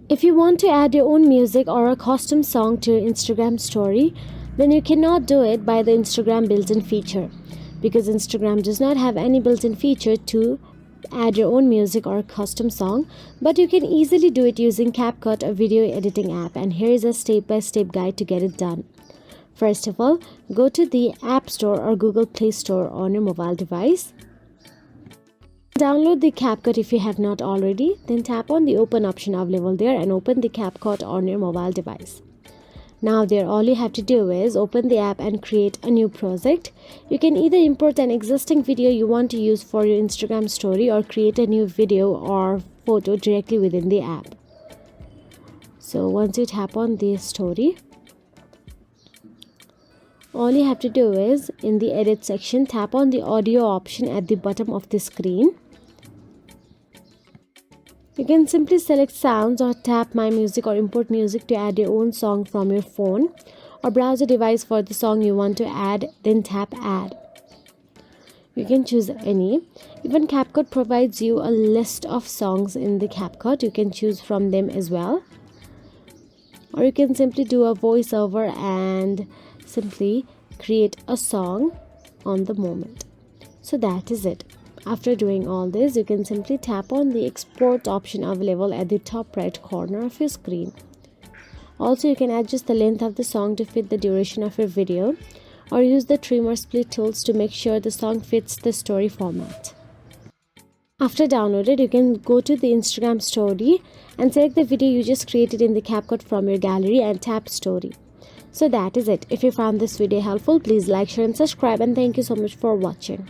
If you want to add your own music or a custom song to your Instagram story, then you cannot do it by the Instagram built-in feature, because Instagram does not have any built-in feature to add your own music or custom song, but you can easily do it using CapCut, a video editing app, and here is a step-by-step guide to get it done. First of all, go to the App Store or Google Play Store on your mobile device. Download the CapCut if you have not already, then tap on the open option available there and open the CapCut on your mobile device. Now there, all you have to do is open the app and create a new project. You can either import an existing video you want to use for your Instagram story or create a new video or photo directly within the app. So once you tap on the story, all you have to do is, in the edit section, tap on the audio option at the bottom of the screen. You can simply select sounds or tap my music or import music to add your own song from your phone, or browse a device for the song you want to add, then tap add. You can choose any. Even CapCut provides you a list of songs in the CapCut. You can choose from them as well. Or you can simply do a voiceover and simply create a song on the moment. So that is it. After doing all this, you can simply tap on the export option available at the top right corner of your screen. Also, you can adjust the length of the song to fit the duration of your video, or use the trim or split tools to make sure the song fits the story format. After downloaded, you can go to the Instagram story and select the video you just created in the CapCut from your gallery and tap story. So that is it. If you found this video helpful, please like, share and subscribe, and thank you so much for watching.